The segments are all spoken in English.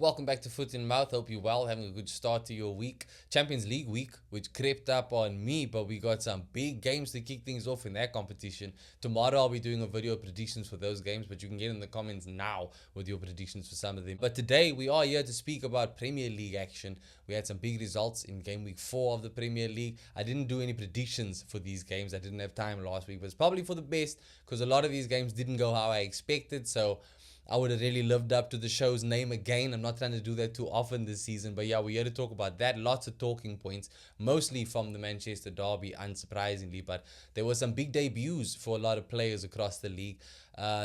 Welcome back to Foot in Mouth. Hope you're well, having a good start to your week. Champions League week, which crept up on me, but we got some big games to kick things off in that competition. Tomorrow I'll be doing a video of predictions for those games, but you can get in the comments now with your predictions for some of them. But today we are here to speak about Premier League action. We had some big results in game week 4 of the Premier League. I didn't do any predictions for these games. I didn't have time last week, but it's probably for the best because a lot of these games didn't go how I expected. So I would have really lived up to the show's name again. I'm not trying to do that too often this season. But yeah, we're here to talk about that. Lots of talking points, mostly from the Manchester derby, unsurprisingly. But there were some big debuts for a lot of players across the league.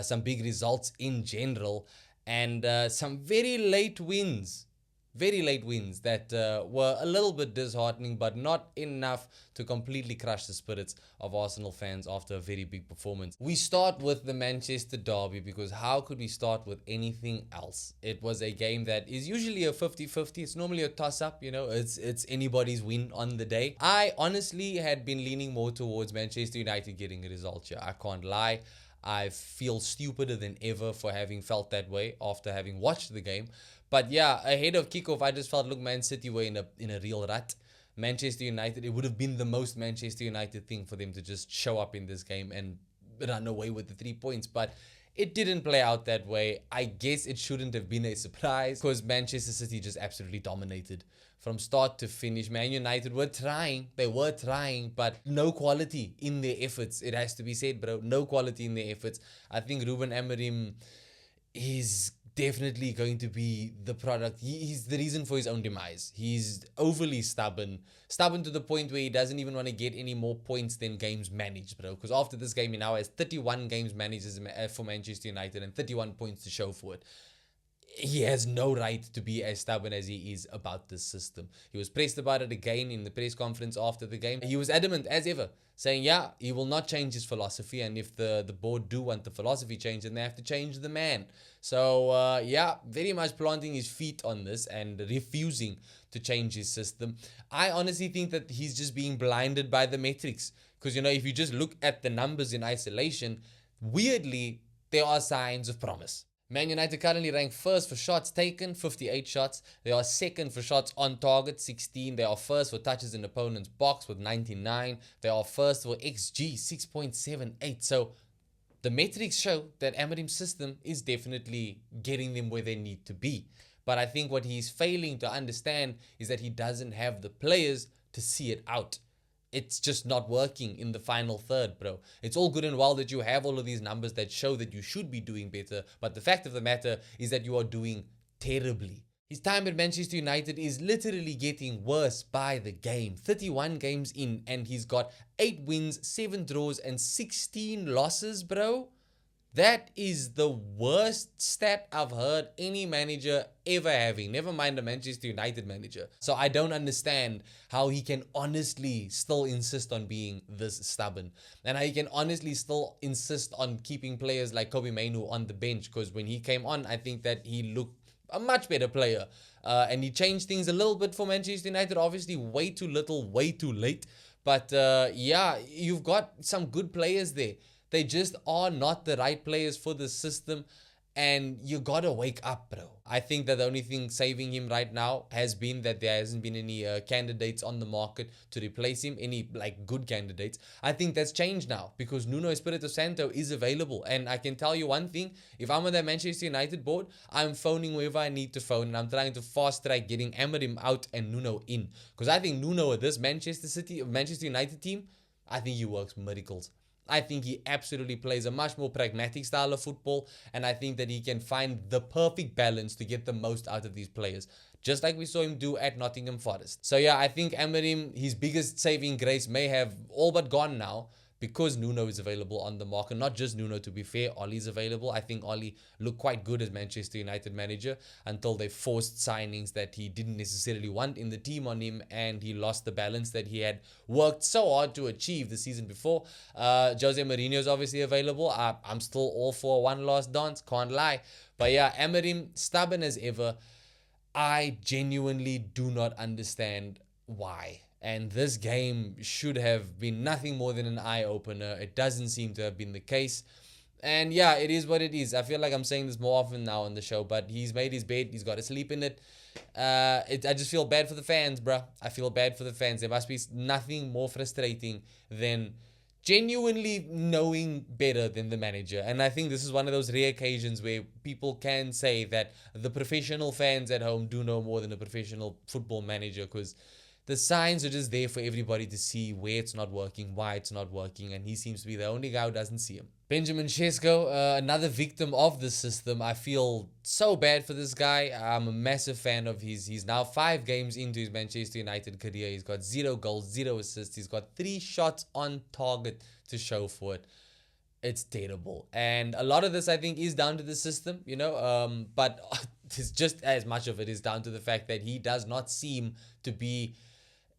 Some big results in general. And some very late wins that were a little bit disheartening, but not enough to completely crush the spirits of Arsenal fans after a very big performance. We start with the Manchester derby because how could we start with anything else? It was a game that is usually a 50-50. It's normally a toss-up, it's anybody's win on the day. I honestly had been leaning more towards Manchester United getting a result here. I can't lie. I feel stupider than ever for having felt that way after having watched the game. But yeah, ahead of kickoff, I just felt, look, Man City were in a real rut. Manchester United, it would have been the most Manchester United thing for them to just show up in this game and run away with the 3 points. But it didn't play out that way. I guess it shouldn't have been a surprise because Manchester City just absolutely dominated from start to finish. Man United were trying. They were trying, but no quality in their efforts. It has to be said, bro. No quality in their efforts. I think Ruben Amorim is definitely going to be the product. He's the reason for his own demise. He's overly stubborn to the point where he doesn't even want to get any more points than games managed, bro. Because after this game, he now has 31 games managed for Manchester United and 31 points to show for it. He has no right to be as stubborn as he is about this system. He was pressed about it again in the press conference after the game. He was adamant as ever, saying, yeah, he will not change his philosophy. And if the board do want the philosophy change, then they have to change the man. So, yeah, very much planting his feet on this and refusing to change his system. I honestly think that he's just being blinded by the metrics. Because, if you just look at the numbers in isolation, weirdly, there are signs of promise. Man United currently rank first for shots taken, 58 shots. They are second for shots on target, 16. They are first for touches in opponent's box with 99. They are first for XG, 6.78. So the metrics show that Amorim's system is definitely getting them where they need to be. But I think what he's failing to understand is that he doesn't have the players to see it out. It's just not working in the final third, bro. It's all good and well that you have all of these numbers that show that you should be doing better, but the fact of the matter is that you are doing terribly. His time at Manchester United is literally getting worse by the game. 31 games in and he's got 8 wins, 7 draws and 16 losses, bro. That is the worst stat I've heard any manager ever having. Never mind a Manchester United manager. So I don't understand how he can honestly still insist on being this stubborn. And how he can honestly still insist on keeping players like Kobbie Mainoo on the bench. Because when he came on, I think that he looked a much better player. And he changed things a little bit for Manchester United. Obviously, way too little, way too late. But yeah, you've got some good players there. They just are not the right players for the system. And you gotta wake up, bro. I think that the only thing saving him right now has been that there hasn't been any candidates on the market to replace him, any good candidates. I think that's changed now because Nuno Espirito Santo is available. And I can tell you one thing, if I'm on the Manchester United board, I'm phoning whoever I need to phone and I'm trying to fast track getting Amorim out and Nuno in. Because I think Nuno at this Manchester United team, I think he works miracles. I think he absolutely plays a much more pragmatic style of football, and I think that he can find the perfect balance to get the most out of these players, just like we saw him do at Nottingham Forest. So yeah, I think Amorim, his biggest saving grace may have all but gone now because Nuno is available on the market. Not just Nuno, to be fair, Ollie's available. I think Ollie looked quite good as Manchester United manager until they forced signings that he didn't necessarily want in the team on him, and he lost the balance that he had worked so hard to achieve the season before. Jose Mourinho is obviously available. I'm still all for one last dance, can't lie. But yeah, Amorim, stubborn as ever. I genuinely do not understand why. And this game should have been nothing more than an eye-opener. It doesn't seem to have been the case. And yeah, it is what it is. I feel like I'm saying this more often now on the show, but he's made his bed. He's got to sleep in it. I just feel bad for the fans, bruh. I feel bad for the fans. There must be nothing more frustrating than genuinely knowing better than the manager. And I think this is one of those rare occasions where people can say that the professional fans at home do know more than a professional football manager, because the signs are just there for everybody to see where it's not working, why it's not working, and he seems to be the only guy who doesn't see him. Benjamin Sesko, another victim of the system. I feel so bad for this guy. I'm a massive fan of his. He's now 5 games into his Manchester United career. He's got 0 goals, 0 assists. He's got 3 shots on target to show for it. It's terrible. And a lot of this, I think, is down to the system, but it's just as much of it is down to the fact that he does not seem to be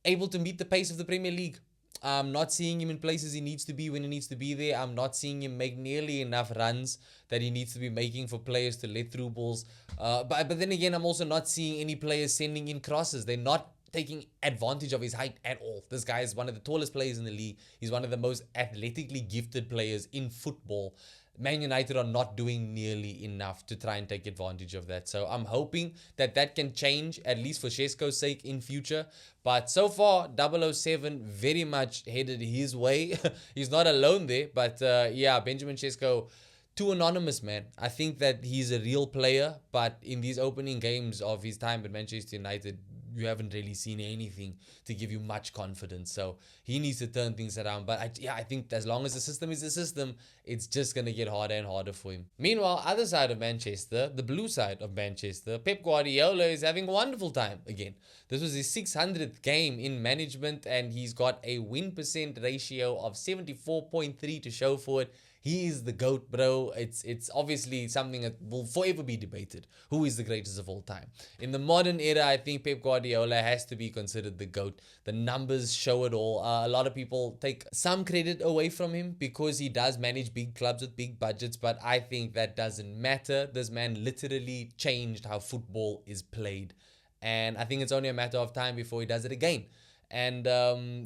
able to meet the pace of the Premier League. I'm not seeing him in places he needs to be when he needs to be there. I'm not seeing him make nearly enough runs that he needs to be making for players to let through balls. But then again, I'm also not seeing any players sending in crosses. They're not taking advantage of his height at all. This guy is one of the tallest players in the league. He's one of the most athletically gifted players in football. Man United are not doing nearly enough to try and take advantage of that. So I'm hoping that that can change, at least for Sesko's sake in future. But so far, 007 very much headed his way. He's not alone there. But yeah, Benjamin Sesko, too anonymous, man. I think that he's a real player. But in these opening games of his time at Manchester United, you haven't really seen anything to give you much confidence. So he needs to turn things around. But I think as long as the system is the system, it's just going to get harder and harder for him. Meanwhile, other side of Manchester, the blue side of Manchester, Pep Guardiola is having a wonderful time again. This was his 600th game in management, and he's got a win percent ratio of 74.3 to show for it. He is the GOAT, bro. It's obviously something that will forever be debated. Who is the greatest of all time? In the modern era, I think Pep Guardiola has to be considered the GOAT. The numbers show it all. A lot of people take some credit away from him because he does manage big clubs with big budgets, but I think that doesn't matter. This man literally changed how football is played. And I think it's only a matter of time before he does it again. And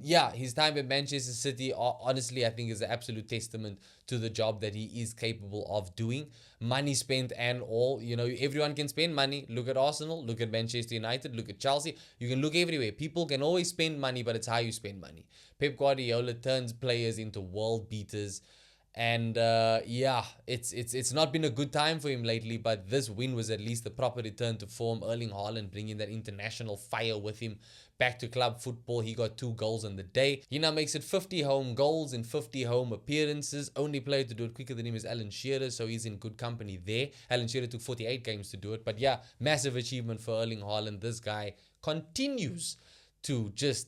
yeah, his time at Manchester City, honestly, I think is an absolute testament to the job that he is capable of doing. Money spent and all, everyone can spend money. Look at Arsenal, look at Manchester United, look at Chelsea. You can look everywhere. People can always spend money, but it's how you spend money. Pep Guardiola turns players into world beaters. And yeah, it's not been a good time for him lately, but this win was at least the proper return to form. Erling Haaland bringing that international fire with him back to club football. He got 2 goals on the day. He now makes it 50 home goals in 50 home appearances. Only player to do it quicker than him is Alan Shearer, so he's in good company there. Alan Shearer took 48 games to do it, but yeah, massive achievement for Erling Haaland. This guy continues to just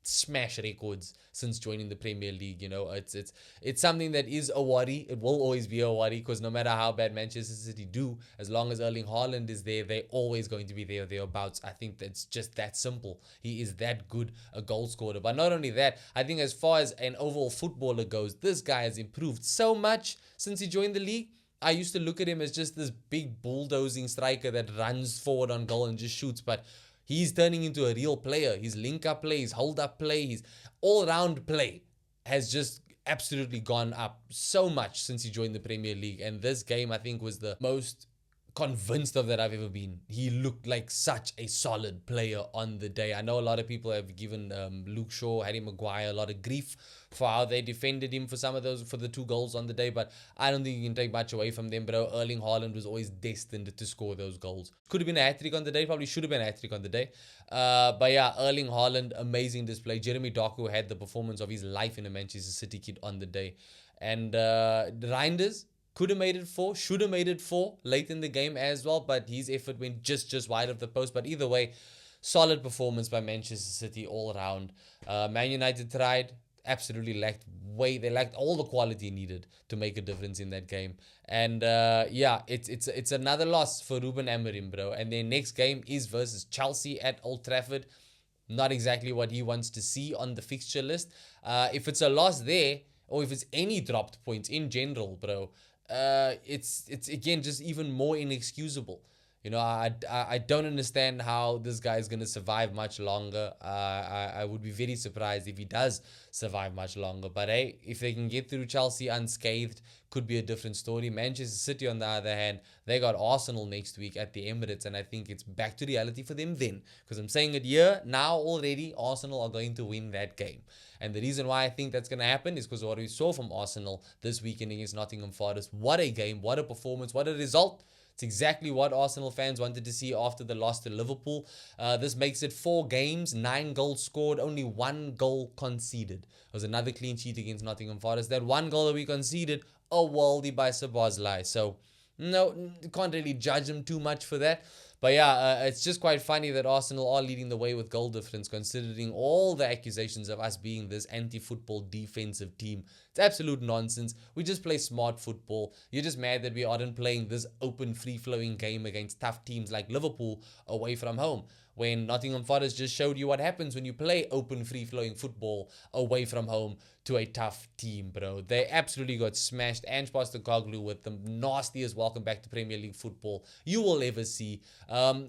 smash records since joining the Premier League. It's something that is a worry. It will always be a worry, because no matter how bad Manchester City do, as long as Erling Haaland is there, they're always going to be there or thereabouts. I think that's just that simple. He is that good a goal scorer. But not only that, I think as far as an overall footballer goes, this guy has improved so much since he joined the league. I used to look at him as just this big bulldozing striker that runs forward on goal and just shoots, but he's turning into a real player. His link-up play, his hold-up play, his all-round play has just absolutely gone up so much since he joined the Premier League. And this game, I think, was the most convinced of that I've ever been. He looked like such a solid player on the day. I know a lot of people have given Luke Shaw, Harry Maguire a lot of grief for how they defended him for the 2 goals on the day, but I don't think you can take much away from them, bro. Erling Haaland was always destined to score those goals. Could have been a hat-trick on the day, probably should have been a hat-trick on the day. But yeah, Erling Haaland, amazing display. Jeremy Doku had the performance of his life in a Manchester City kit on the day. And Reinders could have made it 4, should have made it 4 late in the game as well, but his effort went just wide of the post. But either way, solid performance by Manchester City all around. Man United tried, absolutely they lacked all the quality needed to make a difference in that game. And yeah, it's another loss for Ruben Amorim, bro. And their next game is versus Chelsea at Old Trafford. Not exactly what he wants to see on the fixture list. If it's a loss there, or if it's any dropped points in general, bro, it's again just even more inexcusable. I don't understand how this guy is going to survive much longer. I would be very surprised if he does survive much longer. But hey, if they can get through Chelsea unscathed, could be a different story. Manchester City, on the other hand, they got Arsenal next week at the Emirates, and I think it's back to reality for them then. Because I'm saying it here now already, Arsenal are going to win that game. And the reason why I think that's going to happen is because of what we saw from Arsenal this weekend against Nottingham Forest. What a game, what a performance, what a result. It's exactly what Arsenal fans wanted to see after the loss to Liverpool. This makes it 4 games, 9 goals scored, only 1 goal conceded. It was another clean sheet against Nottingham Forest. That 1 goal that we conceded, a worldie by Szoboszlai. So, no, can't really judge them too much for that. But yeah, it's just quite funny that Arsenal are leading the way with goal difference, considering all the accusations of us being this anti-football defensive team. It's absolute nonsense. We just play smart football. You're just mad that we aren't playing this open, free-flowing game against tough teams like Liverpool away from home, when Nottingham Forest just showed you what happens when you play open, free-flowing football away from home to a tough team, bro. They absolutely got smashed. Ange Postecoglou with the nastiest welcome back to Premier League football you will ever see.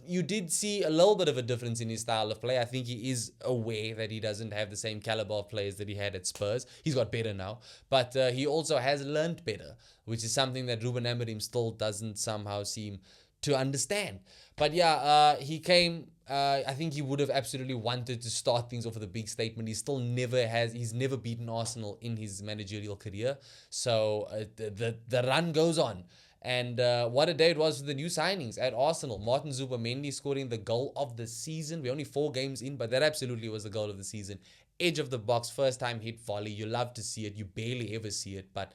You did see a little bit of a difference in his style of play. I think he is aware that he doesn't have the same caliber of players that he had at Spurs. He's got better now, but he also has learned better, which is something that Ruben Amorim still doesn't somehow seem to understand. But yeah, he came. I think he would have absolutely wanted to start things off with a big statement. He's never beaten Arsenal in his managerial career. So the run goes on. And what a day it was for the new signings at Arsenal. Martin Zubimendi scoring the goal of the season. We're only 4 games in, but that absolutely was the goal of the season. Edge of the box, first time hit volley. You love to see it. You barely ever see it, but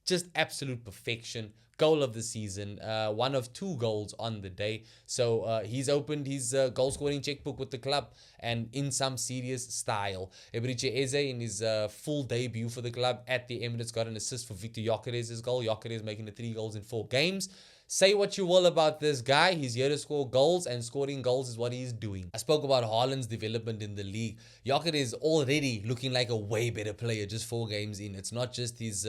just absolute perfection. Goal of the season, one of 2 goals on the day. So he's opened his goal scoring checkbook with the club, and in some serious style. Eberechi Eze, in his full debut for the club at the Emirates, got an assist for Victor Gyökeres' goal. Gyökeres making the 3 goals in 4 games. Say what you will about this guy. He's here to score goals, and scoring goals is what he's doing. I spoke about Haaland's development in the league. Gyökeres is already looking like a way better player just 4 games in. It's not just his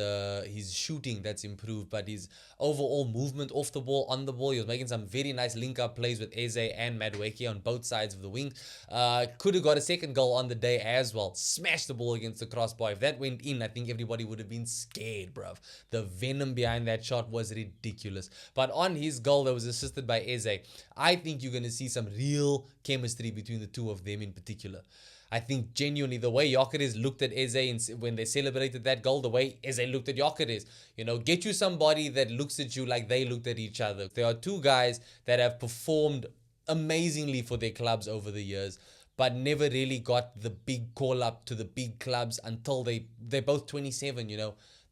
shooting that's improved, but his overall movement off the ball, on the ball. He was making some very nice link-up plays with Eze and Madueke on both sides of the wing. Could have got a second goal on the day as well. Smashed the ball against the crossbar. If that went in, I think everybody would have been scared, bruv. The venom behind that shot was ridiculous. But on his goal that was assisted by Eze, I think you're going to see some real chemistry between the two of them in particular. I think genuinely the way Gyökeres looked at Eze when they celebrated that goal, the way Eze looked at Gyökeres, get you somebody that looks at you like they looked at each other. There are 2 guys that have performed amazingly for their clubs over the years, but never really got the big call up to the big clubs until they're both 27.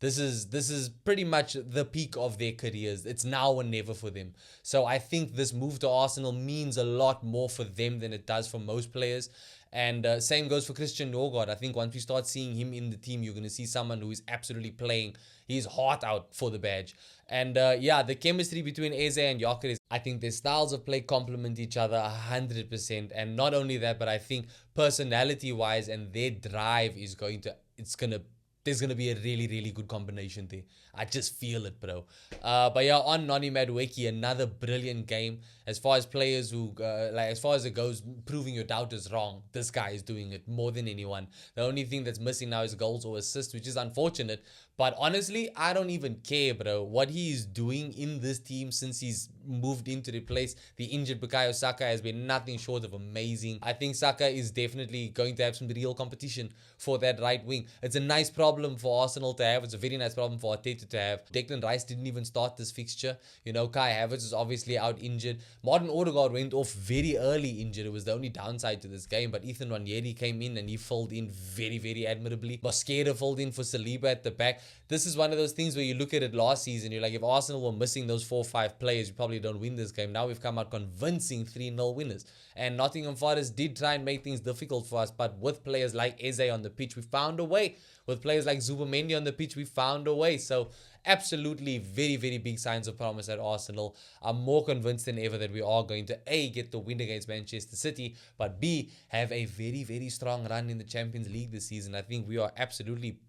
This is pretty much the peak of their careers. It's now or never for them. So I think this move to Arsenal means a lot more for them than it does for most players. And same goes for Christian Norgard. I think once we start seeing him in the team, you're going to see someone who is absolutely playing his heart out for the badge. And yeah, the chemistry between Eze and Gyökeres, I think their styles of play complement each other 100%. And not only that, but I think personality-wise and their drive is there's going to be a really, really good combination there. I just feel it, bro. But yeah, on Noni Madueke, another brilliant game. As far as players as far as it goes, proving your doubters wrong, this guy is doing it more than anyone. The only thing that's missing now is goals or assists, which is unfortunate. But honestly, I don't even care, bro. What he is doing in this team since he's moved in to replace the injured Bukayo Saka has been nothing short of amazing. I think Saka is definitely going to have some real competition for that right wing. It's a nice problem for Arsenal to have. It's a very nice problem for Arteta to have. Declan Rice didn't even start this fixture. Kai Havertz is obviously out injured. Martin Odegaard went off very early injured. It was the only downside to this game. But Ethan Nwaneri came in and he filled in very, very admirably. Mosquera filled in for Saliba at the back. This is one of those things where you look at it last season, you're like, if Arsenal were missing those 4 or 5 players, you probably don't win this game. Now we've come out convincing 3-0 winners. And Nottingham Forest did try and make things difficult for us, but with players like Eze on the pitch, we found a way. With players like Zubimendi on the pitch, we found a way. So absolutely very, very big signs of promise at Arsenal. I'm more convinced than ever that we are going to A, get the win against Manchester City, but B, have a very, very strong run in the Champions League this season. I think we are absolutely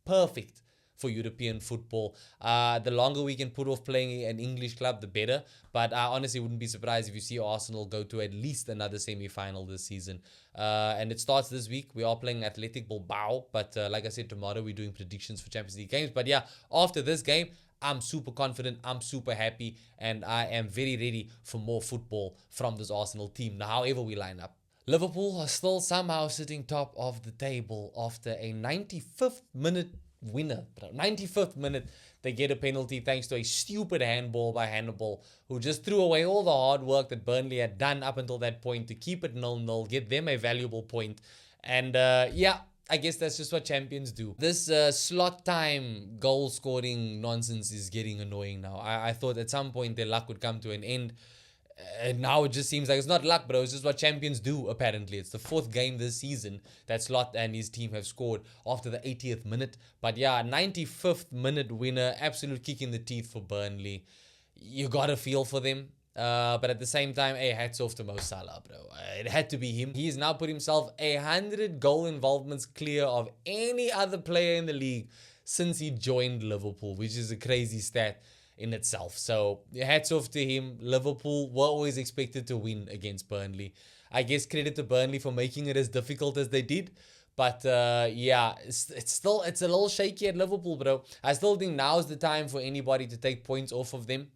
perfect for European football. The longer we can put off playing an English club, the better. But I honestly wouldn't be surprised if you see Arsenal go to at least another semi-final this season. And it starts this week. We are playing Athletic Bilbao. But like I said, tomorrow we're doing predictions for Champions League games. But yeah, after this game, I'm super confident, I'm super happy, and I am very ready for more football from this Arsenal team, however we line up. Liverpool are still somehow sitting top of the table after a 95th minute winner. 95th minute, they get a penalty thanks to a stupid handball by Hannibal, who just threw away all the hard work that Burnley had done up until that point to keep it 0-0, get them a valuable point. And yeah, I guess that's just what champions do. This slot time goal scoring nonsense is getting annoying now. I thought at some point their luck would come to an end. And now it just seems like it's not luck, bro. It's just what champions do, apparently. It's the 4th game this season that Slot and his team have scored after the 80th minute. But yeah, 95th minute winner. Absolute kick in the teeth for Burnley. You gotta feel for them. But at the same time, hey, hats off to Mo Salah, bro. It had to be him. He's now put himself 100 goal involvements clear of any other player in the league since he joined Liverpool, which is a crazy stat in itself. So hats off to him. Liverpool were always expected to win against Burnley. I guess credit to Burnley for making it as difficult as they did. But yeah, it's a little shaky at Liverpool, bro. I still think now's the time for anybody to take points off of them,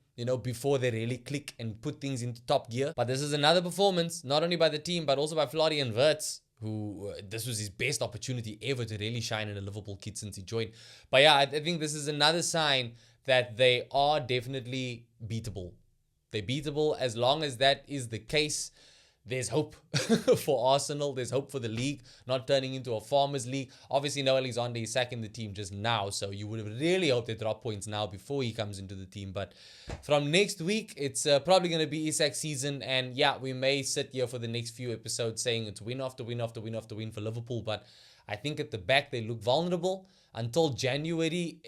before they really click and put things into top gear. But this is another performance, not only by the team, but also by Florian Wirtz, who this was his best opportunity ever to really shine in a Liverpool kit since he joined. But yeah, I think this is another sign that they are definitely beatable. They're beatable. As long as that is the case, there's hope for Arsenal. There's hope for the league not turning into a farmers league. Obviously, Noah Alexander is sacking the team just now, so you would have really hoped they drop points now before he comes into the team. But from next week, it's probably going to be Isak's season, and yeah, we may sit here for the next few episodes saying it's win after win after win after win for Liverpool, but I think at the back they look vulnerable. Until January,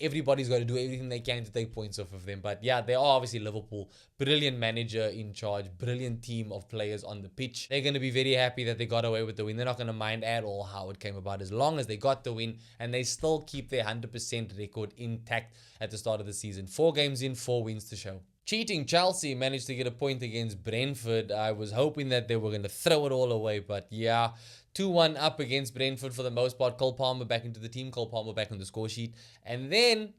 everybody's got to do everything they can to take points off of them. But yeah, they are obviously Liverpool. Brilliant manager in charge. Brilliant team of players on the pitch. They're going to be very happy that they got away with the win. They're not going to mind at all how it came about, as long as they got the win and they still keep their 100% record intact at the start of the season. 4 games in, 4 wins to show. Cheating Chelsea managed to get a point against Brentford. I was hoping that they were going to throw it all away, but yeah, 2-1 up against Brentford for the most part. Cole Palmer back into the team. Cole Palmer back on the score sheet. And then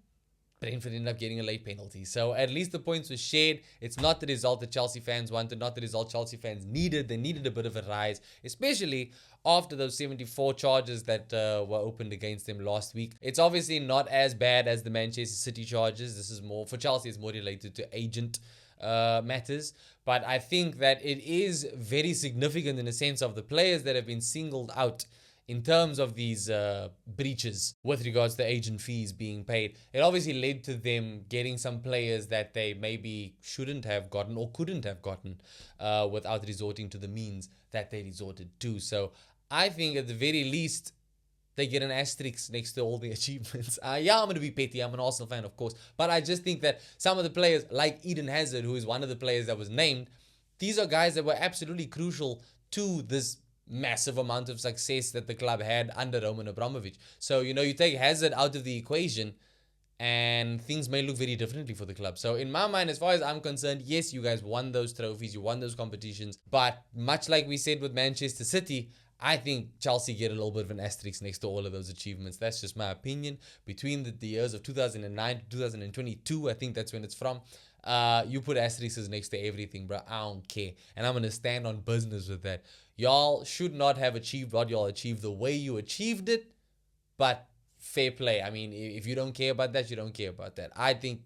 Brentford ended up getting a late penalty. So at least the points were shared. It's not the result that Chelsea fans wanted, not the result Chelsea fans needed. They needed a bit of a rise, especially after those 74 charges that were opened against them last week. It's obviously not as bad as the Manchester City charges. This is more, for Chelsea, it's more related to agent matters. But I think that it is very significant in the sense of the players that have been singled out in terms of these breaches with regards to agent fees being paid. It obviously led to them getting some players that they maybe shouldn't have gotten or couldn't have gotten without resorting to the means that they resorted to. So I think at the very least, they get an asterisk next to all the achievements. Yeah, I'm going to be petty. I'm an Arsenal fan, of course. But I just think that some of the players, like Eden Hazard, who is one of the players that was named, these are guys that were absolutely crucial to this massive amount of success that the club had under Roman Abramovich. So, you take Hazard out of the equation and things may look very differently for the club. So in my mind, as far as I'm concerned, yes, you guys won those trophies, you won those competitions. But much like we said with Manchester City, I think Chelsea get a little bit of an asterisk next to all of those achievements. That's just my opinion. Between the years of 2009 to 2022, I think that's when it's from. You put asterisks next to everything, bro. I don't care. And I'm going to stand on business with that. Y'all should not have achieved what y'all achieved the way you achieved it. But fair play. I mean, if you don't care about that, you don't care about that. I think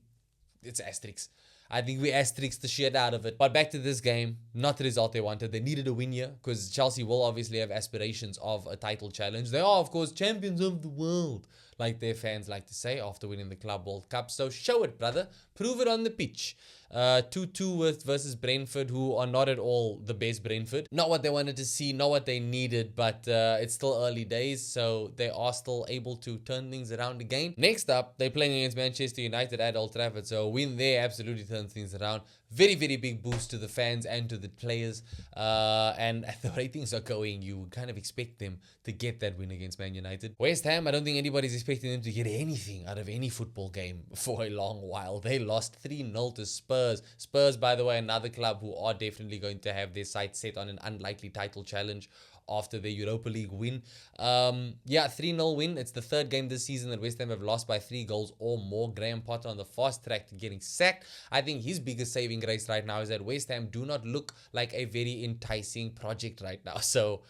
it's asterisks. I think we asterisked the shit out of it. But back to this game, not the result they wanted. They needed a win here because Chelsea will obviously have aspirations of a title challenge. They are, of course, champions of the world, like their fans like to say after winning the Club World Cup. So show it, brother. Prove it on the pitch. 2-2 versus Brentford, who are not at all the best Brentford. Not what they wanted to see, not what they needed, but it's still early days, so they are still able to turn things around again. Next up, they're playing against Manchester United at Old Trafford, so a win there absolutely turns things around. very, very big boost to the fans and to the players. And at the way things are going, you would kind of expect them to get that win against Man United. West Ham, I don't think anybody's expecting them to get anything out of any football game for a long while. They lost 3-0 to Spurs. Spurs, by the way, another club who are definitely going to have their sights set on an unlikely title challenge after the Europa League win. 3-0 win. It's the third game this season that West Ham have lost by 3 goals or more. Graham Potter on the fast track to getting sacked. I think his biggest saving grace right now is that West Ham do not look like a very enticing project right now. So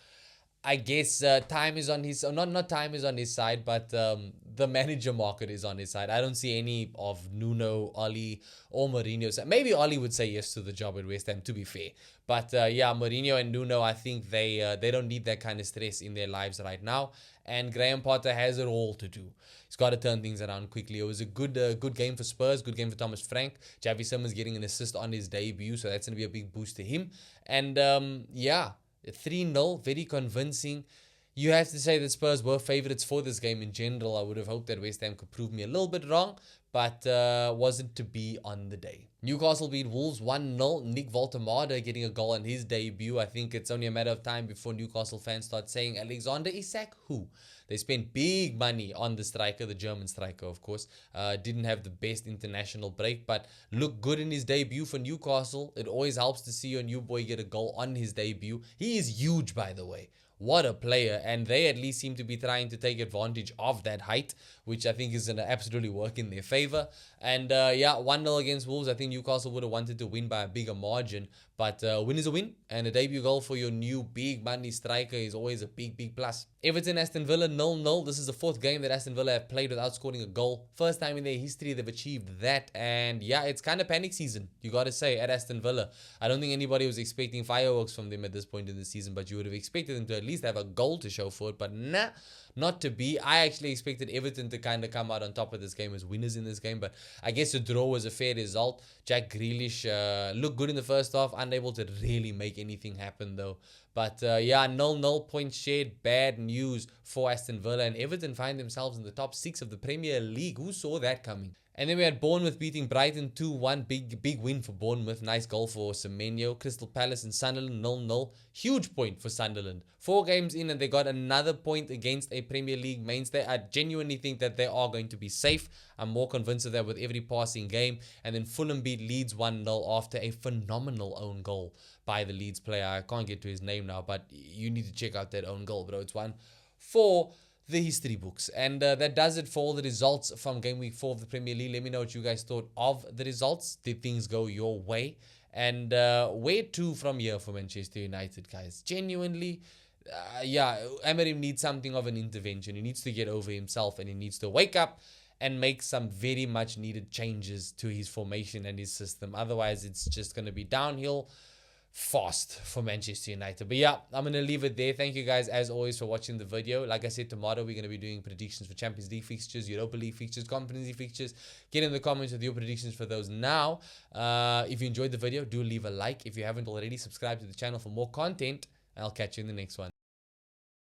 I guess time is on his, not time is on his side, but the manager market is on his side. I don't see any of Nuno, Oli, or Mourinho. Maybe Oli would say yes to the job at West Ham, to be fair. But Mourinho and Nuno, I think they don't need that kind of stress in their lives right now. And Graham Potter has it all to do. He's got to turn things around quickly. It was a good game for Spurs, good game for Thomas Frank. Javi Simmons getting an assist on his debut, so that's going to be a big boost to him. And 3-0, very convincing. You have to say that Spurs were favourites for this game in general. I would have hoped that West Ham could prove me a little bit wrong, but wasn't to be on the day. Newcastle beat Wolves 1-0. Nick Woltemade getting a goal on his debut. I think it's only a matter of time before Newcastle fans start saying, Alexander Isak, who? They spent big money on the striker, the German striker, of course. Didn't have the best international break, but looked good in his debut for Newcastle. It always helps to see your new boy get a goal on his debut. He is huge, by the way. What a player. And they at least seem to be trying to take advantage of that height, which I think is going to absolutely work in their favor. And 1-0 against Wolves. I think Newcastle would have wanted to win by a bigger margin, but win is a win, and a debut goal for your new big money striker is always a big plus. Everton Aston Villa 0-0. This is the 4th game that Aston Villa have played without scoring a goal. First time in their history they've achieved that, and it's kind of panic season, you got to say, at Aston Villa. I don't think anybody was expecting fireworks from them at this point in the season, but you would have expected them to at least have a goal to show for it, but nah, not to be. I actually expected Everton to kind of come out on top of this game as winners in this game, but I guess a draw was a fair result. Jack Grealish looked good in the first half, unable to really make anything happen though. But 0-0 points shared. Bad news for Aston Villa, and Everton find themselves in the top 6 of the Premier League. Who saw that coming? And then we had Bournemouth beating Brighton 2-1. Big win for Bournemouth. Nice goal for Semenyo. Crystal Palace and Sunderland 0-0. Huge point for Sunderland. 4 games in and they got another point against a Premier League mainstay. I genuinely think that they are going to be safe. I'm more convinced of that with every passing game. And then Fulham beat Leeds 1-0 after a phenomenal own goal by the Leeds player. I can't get to his name now, but you need to check out that own goal, bro. It's one for the history books. And that does it for all the results from game week 4 of the Premier League. Let me know what you guys thought of the results. Did things go your way? And where to from here for Manchester United, guys? Genuinely, Amorim needs something of an intervention. He needs to get over himself, and he needs to wake up and make some very much needed changes to his formation and his system. Otherwise, it's just going to be downhill fast for Manchester United. But I'm going to leave it there. Thank you guys as always for watching the video. Like I said, tomorrow we're going to be doing predictions for Champions League fixtures, Europa League fixtures, Conference League fixtures. Get in the comments with your predictions for those now. If you enjoyed the video, do leave a like. If you haven't already, subscribe to the channel for more content. I'll catch you in the next one.